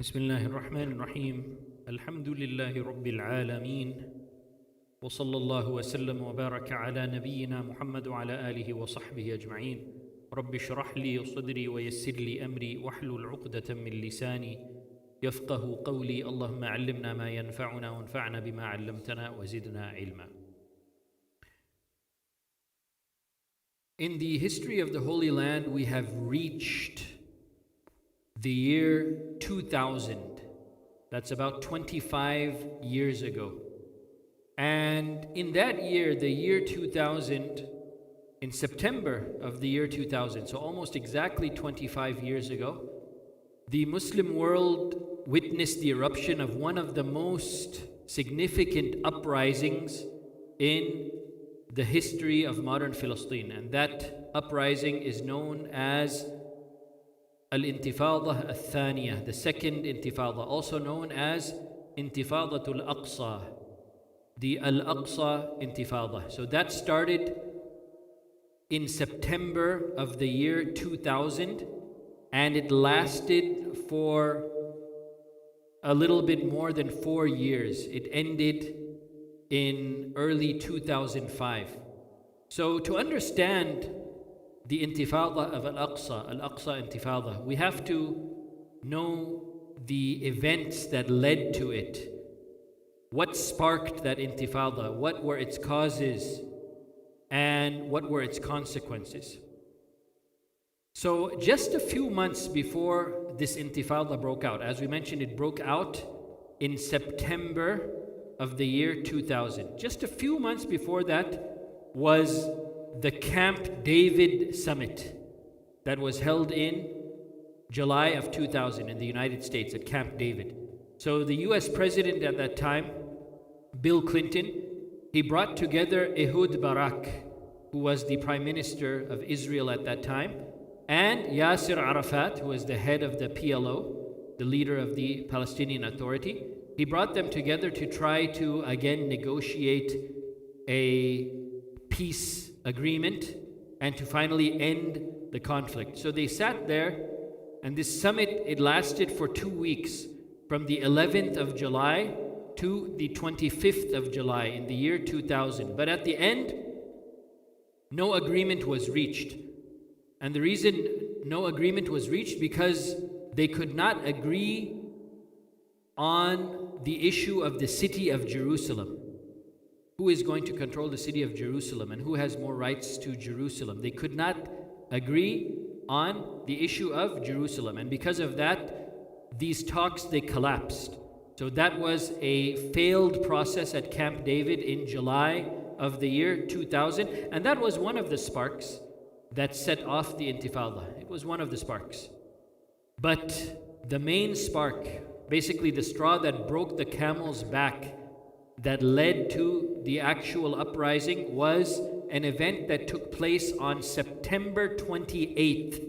بسم الله الرحمن الرحيم الحمد لله رب العالمين وصلى الله وسلم وبارك على نبينا محمد وعلى آله وصحبه أجمعين رب اشرح لي صدري ويسر لي أمري واحلل عقدة من لساني يفقه قولي اللهم علمنا ما ينفعنا وانفعنا بما علمتنا وزدنا علما. In the history of the Holy Land, we have reached the year 2000. That's about 25 years ago. And in that year, the year 2000, in September of the year 2000, so almost exactly 25 years ago, the Muslim world witnessed the eruption of one of the most significant uprisings in the history of modern Palestine. And that uprising is known as Al-Intifada Al-Thaniya, the second Intifada, also known as Intifada Al-Aqsa, the Al-Aqsa Intifada. So that started in September of the year 2000, and it lasted for a little bit more than 4 years. It ended in early 2005. So to understand the Intifada of Al-Aqsa Intifada, we have to know the events that led to it. What sparked that Intifada? What were its causes? And what were its consequences? So just a few months before this Intifada broke out, as we mentioned, it broke out in September of the year 2000. Just a few months before that was the Camp David summit that was held in July of 2000 in the United States at Camp David. So the US president at that time, Bill Clinton, he brought together Ehud Barak, who was the prime minister of Israel at that time, and Yasser Arafat, who was the head of the PLO, the leader of the Palestinian Authority. He brought them together to try to again negotiate a peace agreement and to finally end the conflict. So they sat there, and this summit, it lasted for 2 weeks, from the 11th of July to the 25th of July in the year 2000. But at the end, no agreement was reached. And the reason no agreement was reached, because they could not agree on the issue of the city of Jerusalem. Who is going to control the city of Jerusalem and who has more rights to Jerusalem? They could not agree on the issue of Jerusalem. And because of that, these talks, they collapsed. So that was a failed process at Camp David in July of the year 2000. And that was one of the sparks that set off the Intifada. It was one of the sparks. But the main spark, basically the straw that broke the camel's back, that led to the actual uprising, was an event that took place on September 28th,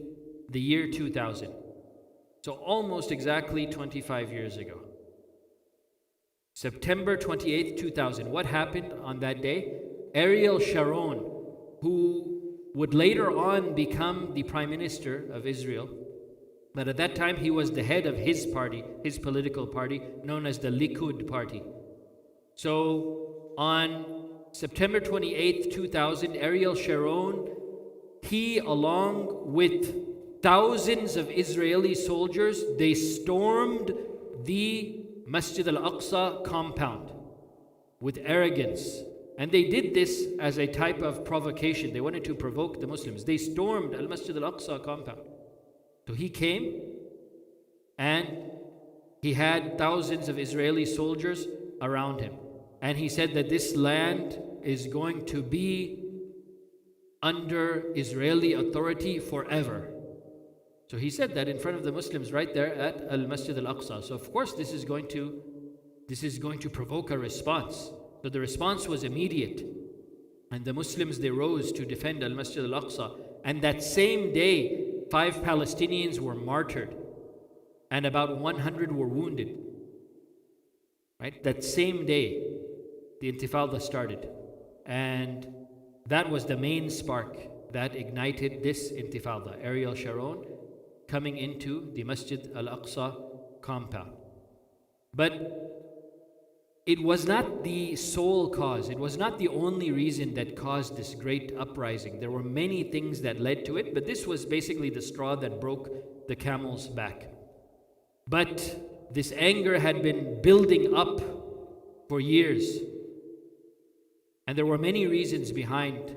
the year 2000. So almost exactly 25 years ago. September 28th, 2000. What happened on that day? Ariel Sharon, who would later on become the Prime Minister of Israel, but at that time he was the head of his party, his political party, known as the Likud party. So on September 28th, 2000, Ariel Sharon, he, along with thousands of Israeli soldiers, they stormed the Masjid al-Aqsa compound with arrogance. And they did this as a type of provocation. They wanted to provoke the Muslims. They stormed al-Masjid al-Aqsa compound. So he came, and he had thousands of Israeli soldiers around him. And he said that this land is going to be under Israeli authority forever. So he said that in front of the Muslims right there at Al-Masjid Al-Aqsa. So of course this is going to provoke a response. So the response was immediate. And the Muslims, they rose to defend Al-Masjid Al-Aqsa. And that same day, 5 Palestinians were martyred. And about 100 were wounded. Right? That same day, the Intifada started. And that was the main spark that ignited this Intifada. Ariel Sharon coming into the Masjid Al-Aqsa compound. But it was not the sole cause. It was not the only reason that caused this great uprising. There were many things that led to it, but this was basically the straw that broke the camel's back. But this anger had been building up for years. And there were many reasons behind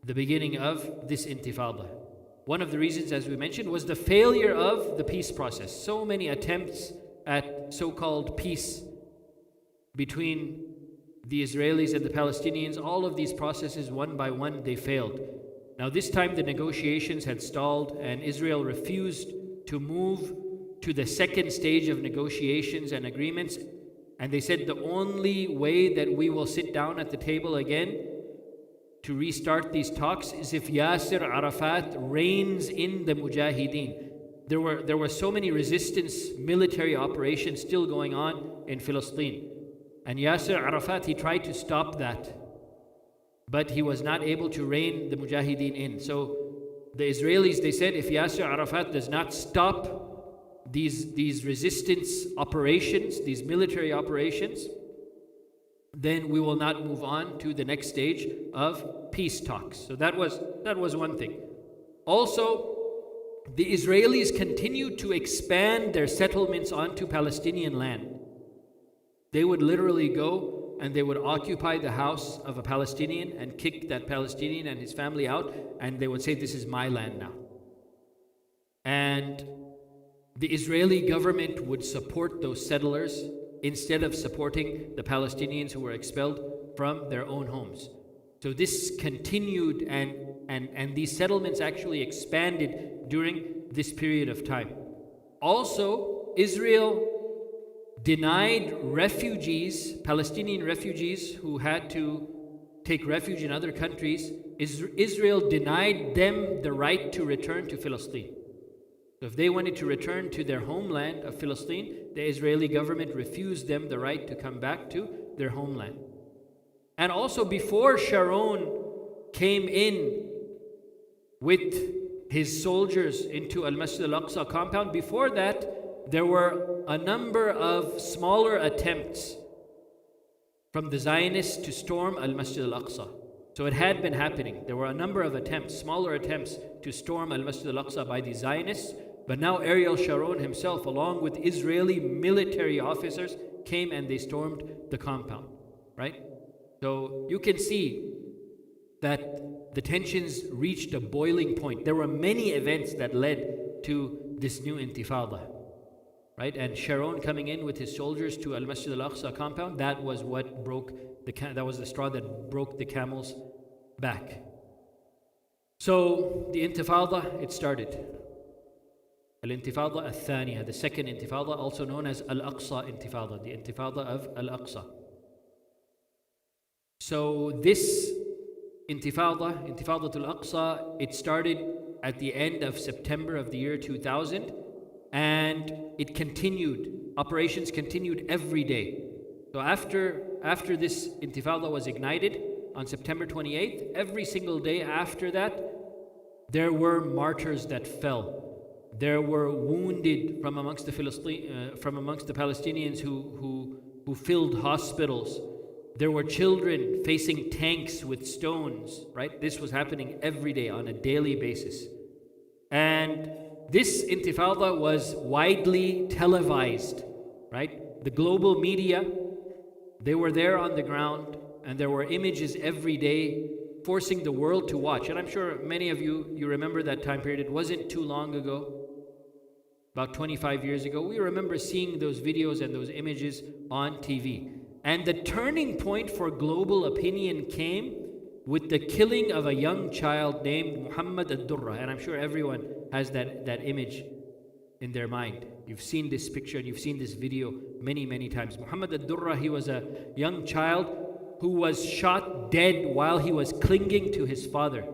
the beginning of this intifada. One of the reasons, as we mentioned, was the failure of the peace process. So many attempts at so-called peace between the Israelis and the Palestinians, all of these processes, one by one, they failed. Now this time the negotiations had stalled and Israel refused to move to the second stage of negotiations and agreements. And they said the only way that we will sit down at the table again to restart these talks is if Yasser Arafat reigns in the Mujahideen. There were so many resistance military operations still going on in Palestine. And Yasser Arafat, he tried to stop that, but he was not able to rein the Mujahideen in. So the Israelis, they said, if Yasser Arafat does not stop these resistance operations, these military operations, then we will not move on to the next stage of peace talks. So that was one thing. Also, the Israelis continued to expand their settlements onto Palestinian land. They would literally go and they would occupy the house of a Palestinian and kick that Palestinian and his family out, and they would say, this is my land now. And the Israeli government would support those settlers instead of supporting the Palestinians who were expelled from their own homes. So this continued, and these settlements actually expanded during this period of time. Also, Israel denied refugees, Palestinian refugees who had to take refuge in other countries, Israel denied them the right to return to Palestine. So if they wanted to return to their homeland of Palestine, the Israeli government refused them the right to come back to their homeland. And also before Sharon came in with his soldiers into Al-Masjid Al-Aqsa compound, before that, there were a number of smaller attempts from the Zionists to storm Al-Masjid Al-Aqsa. So it had been happening. There were a number of attempts, smaller attempts to storm Al-Masjid Al-Aqsa by the Zionists. But now Ariel Sharon himself, along with Israeli military officers, came and they stormed the compound, right? So you can see that the tensions reached a boiling point. There were many events that led to this new intifada, right? And Sharon coming in with his soldiers to Al-Masjid Al-Aqsa compound, that was what that was the straw that broke the camel's back. So the intifada, it started. Al-Intifada al-Thaniya, the second intifada, also known as Al-Aqsa intifada, the intifada of Al-Aqsa. So this intifada, Intifadatul Aqsa, it started at the end of September of the year 2000, and it continued. Operations continued every day. So after this intifada was ignited on September 28th, every single day after that, there were martyrs that fell. There were wounded from amongst the Palestinians who filled hospitals. There were children facing tanks with stones, right? This was happening every day on a daily basis. And this intifada was widely televised, right? The global media, they were there on the ground, and there were images every day forcing the world to watch. And I'm sure many of you remember that time period. It wasn't too long ago, about 25 years ago. We remember seeing those videos and those images on TV. And the turning point for global opinion came with the killing of a young child named Muhammad al-Durrah. And I'm sure everyone has that image in their mind. You've seen this picture and you've seen this video many, many times. Muhammad al-Durrah, he was a young child who was shot dead while he was clinging to his father,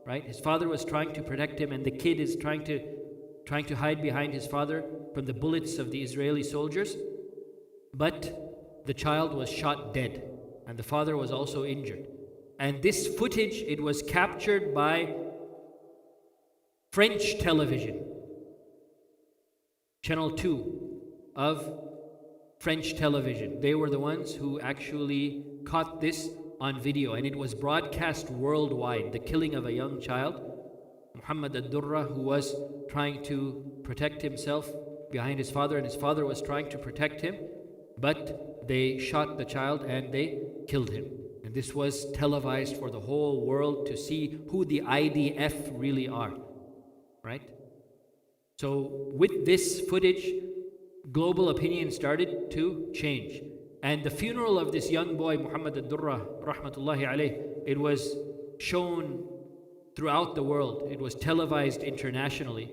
right? His father was trying to protect him, and the kid is trying to hide behind his father from the bullets of the Israeli soldiers. But the child was shot dead, and the father was also injured. And this footage, it was captured by French television, Channel 2. of French television. They were the ones who actually caught this on video, and it was broadcast worldwide. The killing of a young child, Muhammad al-Durra, who was trying to protect himself behind his father, and his father was trying to protect him, but they shot the child and they killed him. And this was televised for the whole world to see who the IDF really are, right? So with this footage, global opinion started to change. And the funeral of this young boy, Muhammad al-Durra, rahmatullahi alayh, it was shown throughout the world. It was televised internationally.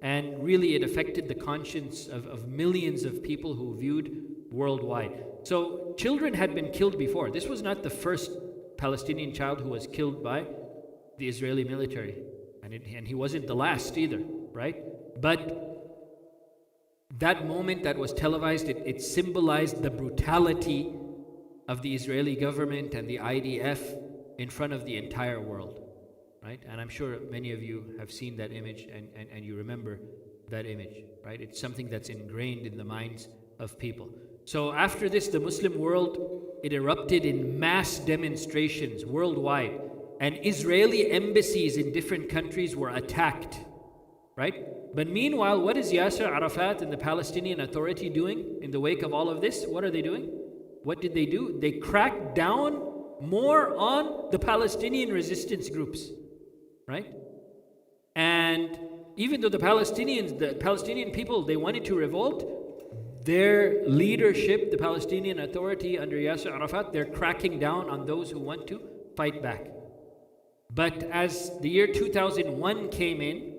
And really it affected the conscience of millions of people who viewed worldwide. So children had been killed before. This was not the first Palestinian child who was killed by the Israeli military. And he wasn't the last either, right? But that moment that was televised, it symbolized the brutality of the Israeli government and the IDF in front of the entire world, right? And I'm sure many of you have seen that image and you remember that image, right? It's something that's ingrained in the minds of people. So after this, the Muslim world, it erupted in mass demonstrations worldwide, and Israeli embassies in different countries were attacked, right? But meanwhile, what is Yasser Arafat and the Palestinian Authority doing in the wake of all of this? What are they doing? What did they do? They cracked down more on the Palestinian resistance groups, right? And even though the Palestinian people, they wanted to revolt, their leadership, the Palestinian Authority under Yasser Arafat, they're cracking down on those who want to fight back. But as the year 2001 came in,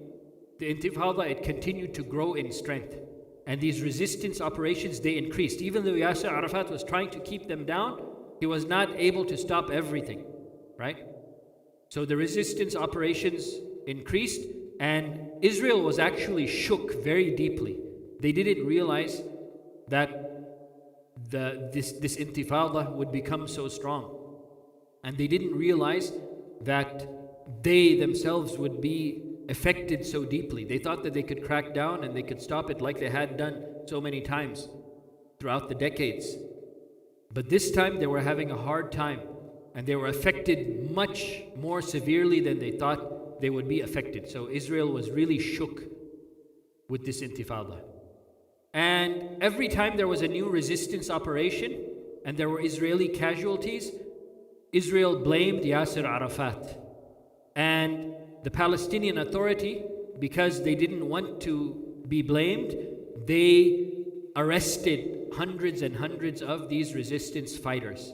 the Intifada, it continued to grow in strength. And these resistance operations, they increased. Even though Yasser Arafat was trying to keep them down, he was not able to stop everything, right? So the resistance operations increased, and Israel was actually shook very deeply. They didn't realize that this Intifada would become so strong. And they didn't realize that they themselves would be affected so deeply. They thought that they could crack down and they could stop it like they had done so many times throughout the decades. But this time they were having a hard time, and they were affected much more severely than they thought they would be affected. So Israel was really shook with this Intifada. And every time there was a new resistance operation and there were Israeli casualties, Israel blamed Yasser Arafat. And the Palestinian Authority, because they didn't want to be blamed, they arrested hundreds and hundreds of these resistance fighters.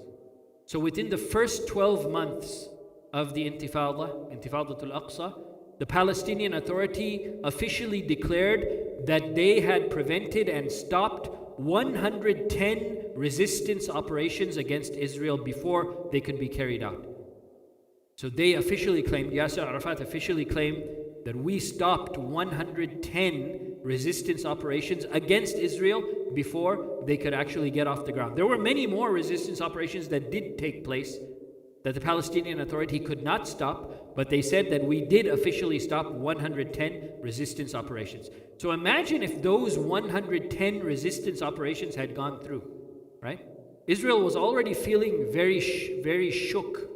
So within the first 12 months of the Intifada Al-Aqsa, the Palestinian Authority officially declared that they had prevented and stopped 110 resistance operations against Israel before they could be carried out. So they officially claimed, Yasser Arafat officially claimed, that we stopped 110 resistance operations against Israel before they could actually get off the ground. There were many more resistance operations that did take place that the Palestinian Authority could not stop, but they said that we did officially stop 110 resistance operations. So imagine if those 110 resistance operations had gone through, right? Israel was already feeling very shook,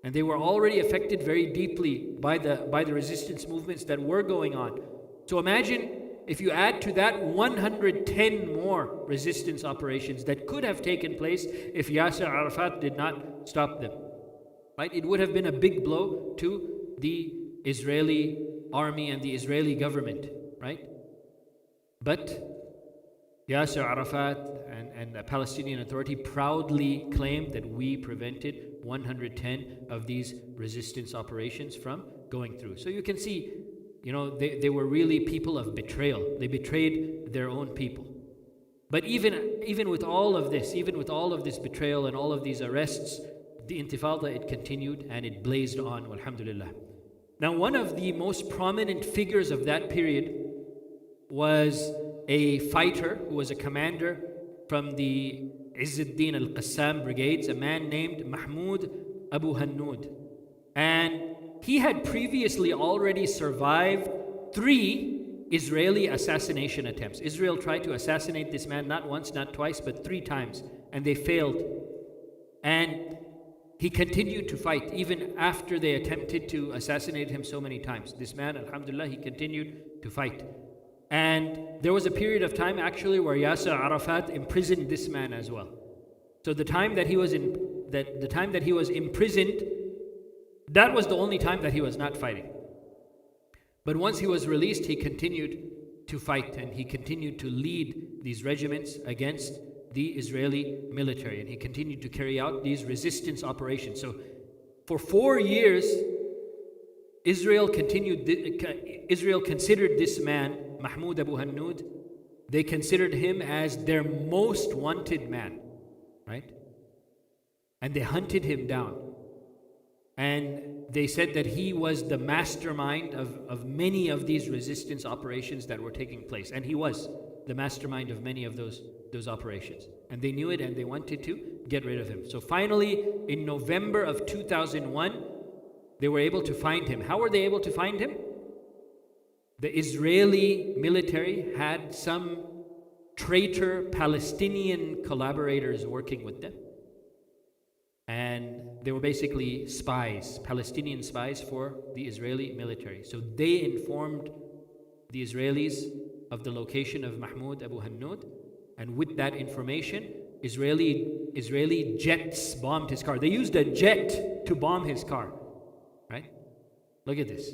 and they were already affected very deeply by the resistance movements that were going on. So imagine if you add to that 110 more resistance operations that could have taken place if Yasser Arafat did not stop them. Right? It would have been a big blow to the Israeli army and the Israeli government, right? But Yasser Arafat and the Palestinian Authority proudly claimed that we prevented 110 of these resistance operations from going through. So you can see, they were really people of betrayal. They betrayed their own people. But even with all of this betrayal and all of these arrests, the Intifada, it continued and it blazed on, alhamdulillah. Now, one of the most prominent figures of that period was a fighter who was a commander from the Izzuddin al-Qassam brigades, a man named Mahmoud Abu Hannoud. And he had previously already survived 3 Israeli assassination attempts. Israel tried to assassinate this man not once, not twice, but 3 times, and they failed. And he continued to fight even after they attempted to assassinate him so many times. This man, alhamdulillah, he continued to fight. And there was a period of time actually where Yasser Arafat imprisoned this man as well. So the time that he was imprisoned, that was the only time that he was not fighting. But once he was released, he continued to fight, and he continued to lead these regiments against the Israeli military, and he continued to carry out these resistance operations. So for 4 years, Israel considered this man, Mahmoud Abu Hannoud, they considered him as their most wanted man, right? And they hunted him down. And they said that he was the mastermind of many of these resistance operations that were taking place. And he was the mastermind of many of those operations. And they knew it, and they wanted to get rid of him. So finally, in November of 2001, they were able to find him. How were they able to find him? The Israeli military had some traitor Palestinian collaborators working with them. And they were basically spies, Palestinian spies for the Israeli military. So they informed the Israelis of the location of Mahmoud Abu Hannoud. And with that information, Israeli jets bombed his car. They used a jet to bomb his car, right? Look at this.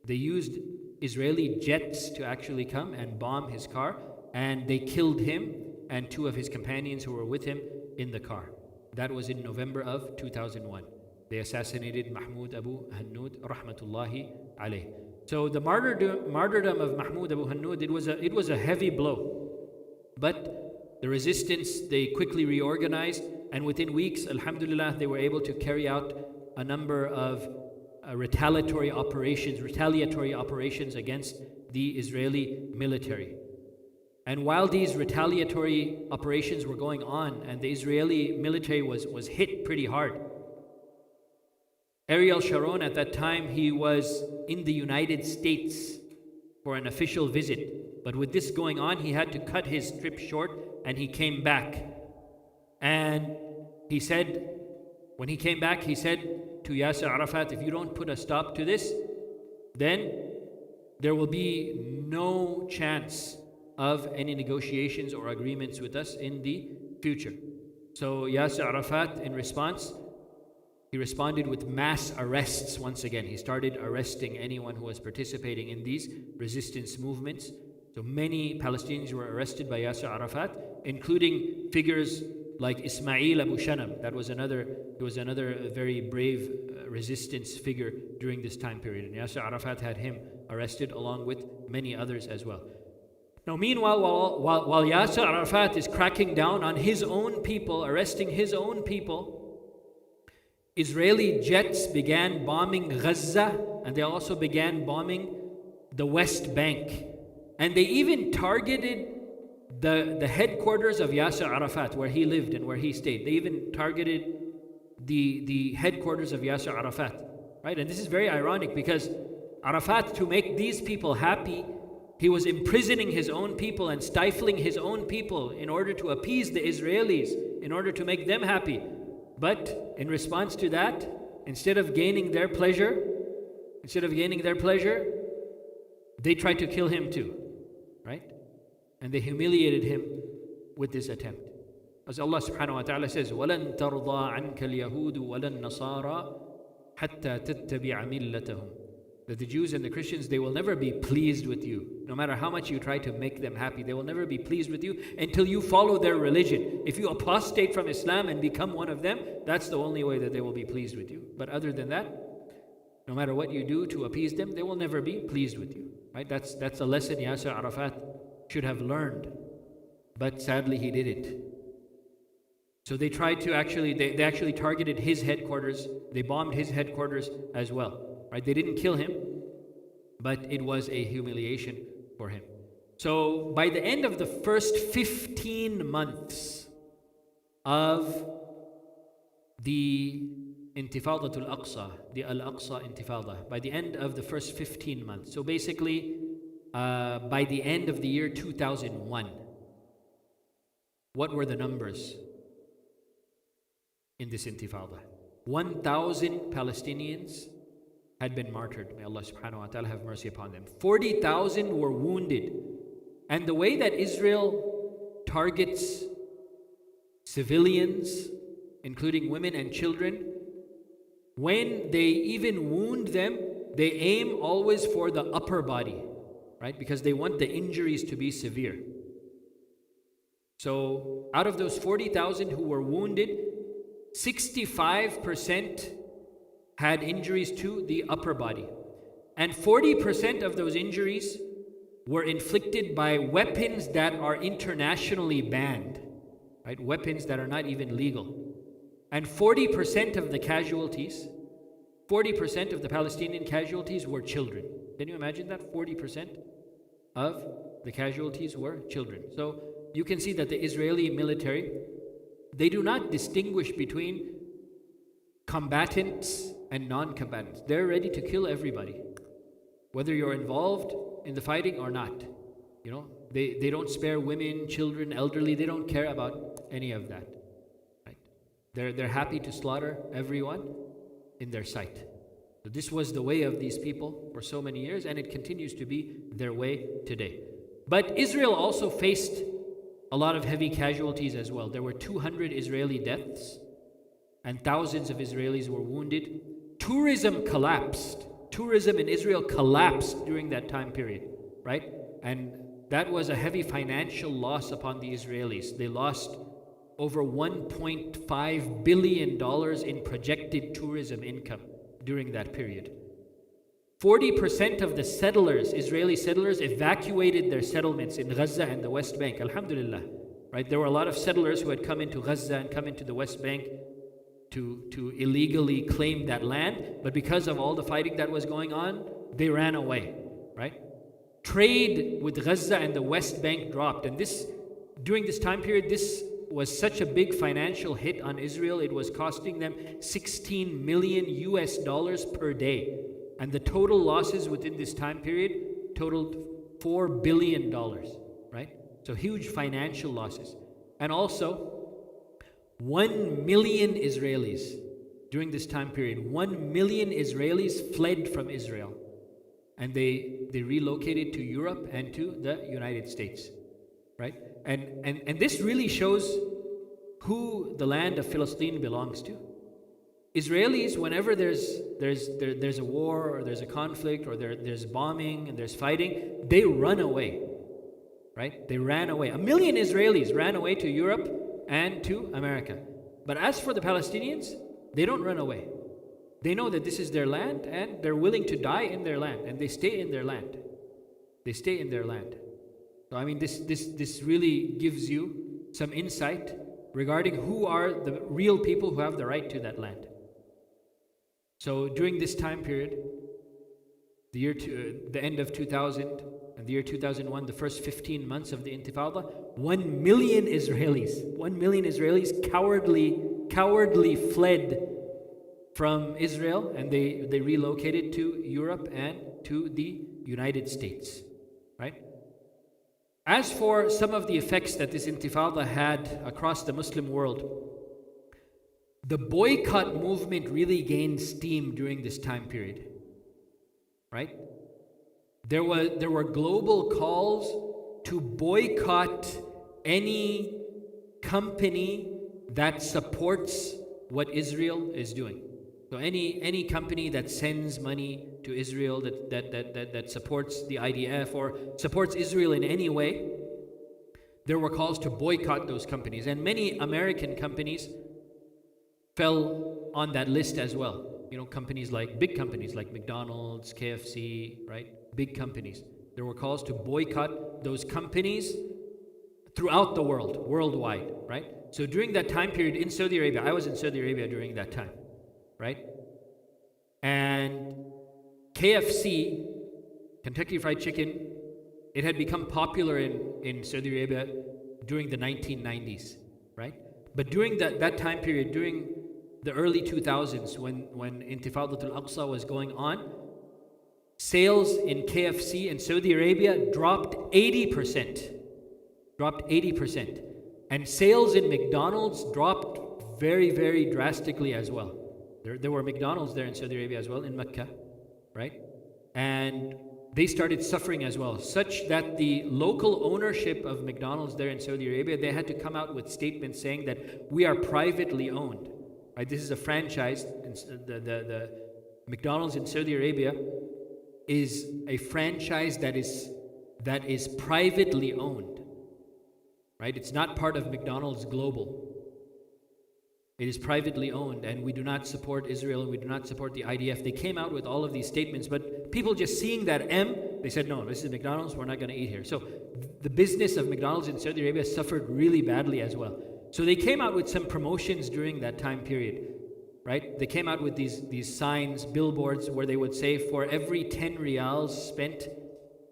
They used Israeli jets to actually come and bomb his car, and they killed him and 2 of his companions who were with him in the car. That was in November of 2001. They assassinated Mahmoud Abu Hannoud, rahmatullahi alayh. So the martyrdom of Mahmoud Abu Hannoud, it was a heavy blow. But the resistance, they quickly reorganized, and within weeks, alhamdulillah, they were able to carry out a number of retaliatory operations against the Israeli military. And while these retaliatory operations were going on and the Israeli military was hit pretty hard, Ariel Sharon at that time, he was in the United States for an official visit. But with this going on, he had to cut his trip short, and he came back. And he said, when he came back, he said to Yasser Arafat, if you don't put a stop to this, then there will be no chance of any negotiations or agreements with us in the future. So Yasser Arafat, in response, he responded with mass arrests once again. He started arresting anyone who was participating in these resistance movements. So many Palestinians were arrested by Yasser Arafat, including figures like Ismail Abu Shanam. He was another very brave resistance figure during this time period. And Yasser Arafat had him arrested along with many others as well. Now, meanwhile, while Yasser Arafat is cracking down on his own people, arresting his own people, Israeli jets began bombing Gaza, and they also began bombing the West Bank. And they even targeted the headquarters of Yasser Arafat, where he lived and where he stayed. They even targeted the headquarters of Yasser Arafat, right? And this is very ironic because Arafat, to make these people happy, he was imprisoning his own people and stifling his own people in order to appease the Israelis, in order to make them happy. But in response to that, instead of gaining their pleasure, they tried to kill him too, right? And they humiliated him with this attempt. As Allah subhanahu wa ta'ala says, وَلَن تَرْضَى عَنْكَ الْيَهُودُ وَلَا النَّصَارَى حَتَّى تَتَّبِعَ مِلَّتَهُم. That the Jews and the Christians, they will never be pleased with you. No matter how much you try to make them happy, they will never be pleased with you until you follow their religion. If you apostate from Islam and become one of them, that's the only way that they will be pleased with you. But other than that, no matter what you do to appease them, they will never be pleased with you. Right? That's a lesson Yasser Arafat should have learned. But sadly, he didn't. So they tried to they actually targeted his headquarters. They bombed his headquarters as well. Right? They didn't kill him, but it was a humiliation for him. So by the end of the first 15 months of the Intifada Al-Aqsa, the Al-Aqsa Intifada, by the end of the first 15 months. So basically, by the end of the year 2001. What were the numbers in this intifada? 1,000 Palestinians had been martyred. May Allah subhanahu wa ta'ala have mercy upon them. 40,000 were wounded. And the way that Israel targets civilians, including women and children, when they even wound them, they aim always for the upper body, right? Because they want the injuries to be severe. So out of those 40,000 who were wounded, 65% had injuries to the upper body. And 40% of those injuries were inflicted by weapons that are internationally banned, right? Weapons that are not even legal. And 40% of the casualties, 40% of the Palestinian casualties were children. Can you imagine that? 40% of the casualties were children. So you can see that the Israeli military, they do not distinguish between combatants and non-combatants. They're ready to kill everybody, whether you're involved in the fighting or not. You know, they don't spare women, children, elderly. They don't care about any of that. Right? They're happy to slaughter everyone in their sight. So this was the way of these people for so many years, and it continues to be their way today. But Israel also faced a lot of heavy casualties as well. There were 200 Israeli deaths, and thousands of Israelis were wounded. Tourism collapsed. Tourism in Israel collapsed during that time period, right? And that was a heavy financial loss upon the Israelis. They lost over $1.5 billion in projected tourism income during that period. 40% of the settlers, Israeli settlers, evacuated their settlements in Gaza and the West Bank. Alhamdulillah, right? There were a lot of settlers who had come into Gaza and come into the West Bank to illegally claim that land, but because of all the fighting that was going on, they ran away, right? Trade with Gaza and the West Bank dropped, and during this time period, this was such a big financial hit on Israel. It was costing them $16 million per day. And the total losses within this time period totaled $4 billion, right? So huge financial losses. And also, 1 million Israelis during this time period, 1 million Israelis fled from Israel. And they relocated to Europe and to the United States, right? And this really shows who the land of Palestine belongs to. Israelis, whenever there's a war or there's a conflict or there's bombing and there's fighting, they run away, right? They ran away. 1 million Israelis ran away to Europe and to America. But as for the Palestinians, they don't run away. They know that this is their land and they're willing to die in their land, and they stay in their land. They stay in their land. So I mean, this really gives you some insight regarding who are the real people who have the right to that land. So during this time period, the end of 2000 and the year 2001, the first 15 months of the Intifada, 1 million Israelis cowardly fled from Israel, and they relocated to Europe and to the United States, right? As for some of the effects that this Intifada had across the Muslim world, the boycott movement really gained steam during this time period, right? There were global calls to boycott any company that supports what Israel is doing. So any company that sends money to Israel, that supports the IDF or supports Israel in any way, there were calls to boycott those companies. And many American companies fell on that list as well. You know, big companies like McDonald's, KFC, right? Big companies. There were calls to boycott those companies throughout the world, worldwide, right? So during that time period in Saudi Arabia, I was in Saudi Arabia during that time, right? And KFC, Kentucky Fried Chicken, it had become popular in Saudi Arabia during the 1990s, right? But during that time period, during the early 2000s, when Intifada Al-Aqsa was going on, Sales in KFC in Saudi Arabia dropped 80%. Dropped 80%. And sales in McDonald's dropped very, very drastically as well. There were McDonald's there in Saudi Arabia as well, in Mecca, right? And they started suffering as well, such that the local ownership of McDonald's there in Saudi Arabia, they had to come out with statements saying that we are privately owned, right? This is a franchise. The McDonald's in Saudi Arabia is a franchise that is privately owned, right? It's not part of McDonald's Global. It is privately owned, and we do not support Israel, and we do not support the IDF. They came out with all of these statements, but people just seeing that M, they said, no, this is McDonald's, we're not going to eat here. So the business of McDonald's in Saudi Arabia suffered really badly as well. So they came out with some promotions during that time period, right? They came out with these signs, billboards, where they would say, for every 10 riyals spent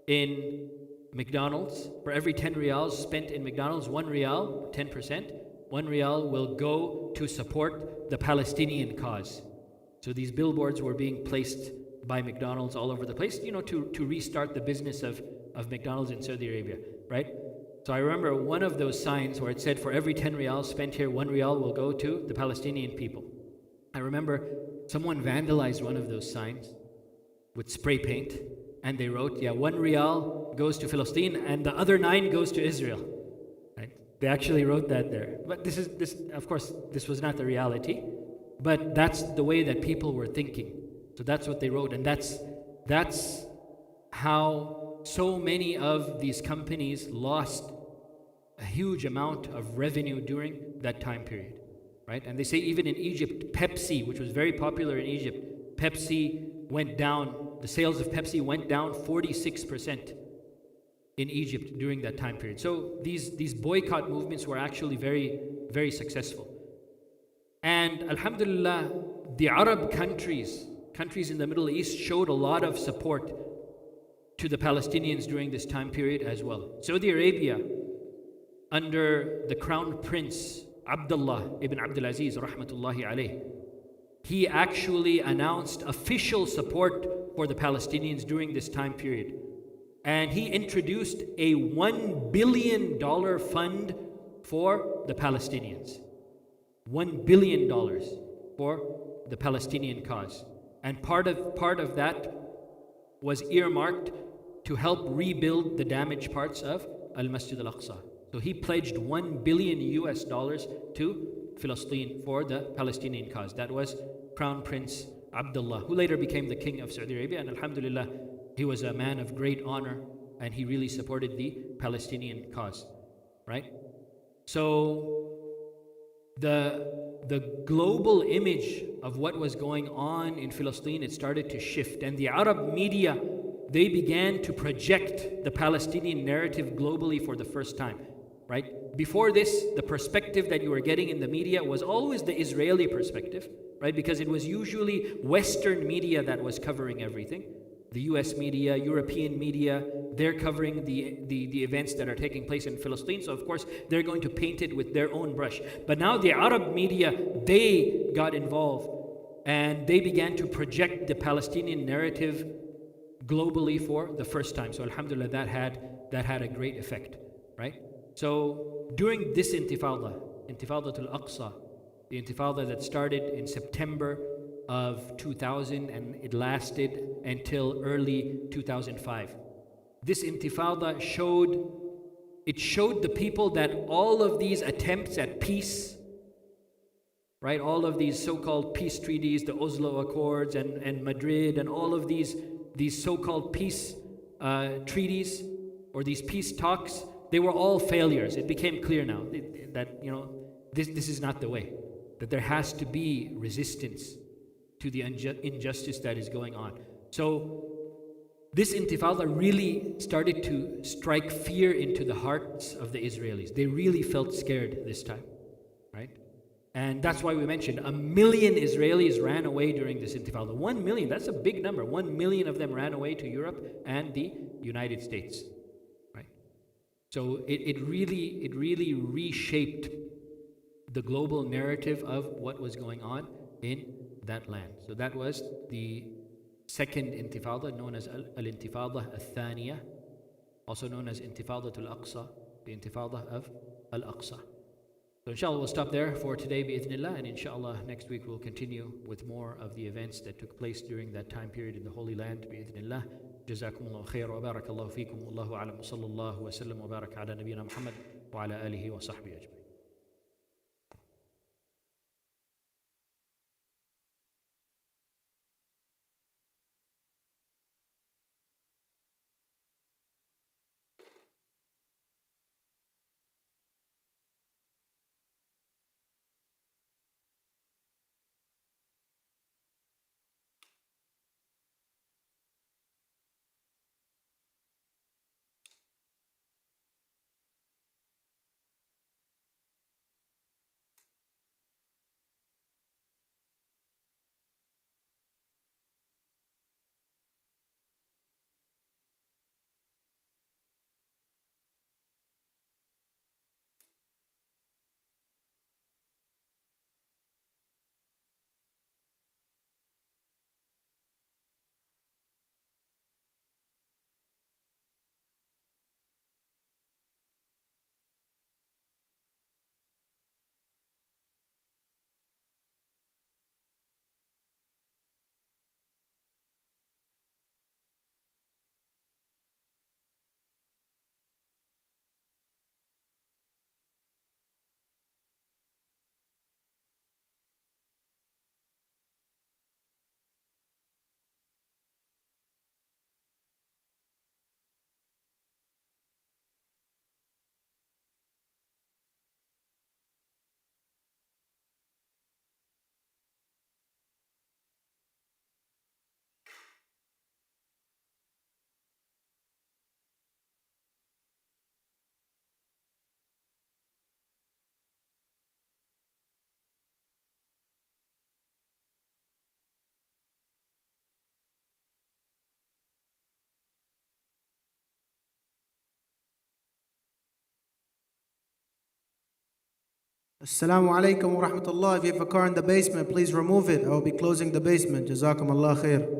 in McDonald's, for every 10 riyals spent in McDonald's, 1 riyal, 10%, 1 riyal will go to support the Palestinian cause. So these billboards were being placed by McDonald's all over the place, to restart the business of McDonald's in Saudi Arabia, right? So I remember one of those signs where it said, for every 10 riyals spent here, 1 riyal will go to the Palestinian people. I remember someone vandalized one of those signs with spray paint, and they wrote, 1 riyal goes to Palestine and the other 9 goes to Israel. They actually wrote that there. But of course, this was not the reality. But that's the way that people were thinking. So that's what they wrote. And that's how so many of these companies lost a huge amount of revenue during that time period. Right? And they say even in Egypt, Pepsi, which was very popular in Egypt, Pepsi went down, the sales of Pepsi went down 46%. In Egypt during that time period. So these boycott movements were actually very, very successful. And alhamdulillah, the Arab countries in the Middle East showed a lot of support to the Palestinians during this time period as well. Saudi Arabia, under the Crown Prince Abdullah ibn Abdul Aziz rahmatullahi alayh, he actually announced official support for the Palestinians during this time period. And he introduced a $1 billion fund for the Palestinians. $1 billion for the Palestinian cause. And part of that was earmarked to help rebuild the damaged parts of Al-Masjid Al-Aqsa. So he pledged $1 billion to Palestine for the Palestinian cause. That was Crown Prince Abdullah, who later became the king of Saudi Arabia. And alhamdulillah, he was a man of great honor, and he really supported the Palestinian cause, right? So the global image of what was going on in Palestine, it started to shift. And the Arab media, they began to project the Palestinian narrative globally for the first time, right? Before this, the perspective that you were getting in the media was always the Israeli perspective, right? Because it was usually Western media that was covering everything. The US media, European media, they're covering the events that are taking place in Palestine. So of course, they're going to paint it with their own brush. But now the Arab media, they got involved and they began to project the Palestinian narrative globally for the first time. So alhamdulillah, that had a great effect, right? So during this Intifada, Al-Aqsa, the Intifada that started in September of 2000 and it lasted until early 2005. This Intifada showed the people that all of these attempts at peace, right, all of these so-called peace treaties, the Oslo Accords and Madrid and all of these so-called peace treaties or these peace talks, they were all failures. It became clear now that this is not the way, that there has to be resistance to the injustice that is going on. So this Intifada really started to strike fear into the hearts of the Israelis. They really felt scared this time, right? And that's why we mentioned 1 million Israelis ran away during this Intifada. 1 million, that's a big number. 1 million of them ran away to Europe and the United States, right? So it really reshaped the global narrative of what was going on in that land. So that was the second Intifada, known as Al-Intifada Al-Thaniya, also known as Intifada Al-Aqsa, the Intifada of Al-Aqsa. So inshallah we'll stop there for today bi'idhnillah, and inshallah next week we'll continue with more of the events that took place during that time period in the Holy Land bi'idhnillah. Jazakumullahu khair wa barakallahu feekum, wallahu alam, wa sallallahu wa sallam wa baraka ala nabiyyina Muhammad wa ala alihi wa sahbihi ajma'in. Assalamu alaikum wa rahmatullah. If you have a car in the basement, please remove it. I will be closing the basement. Jazakum Allah khair.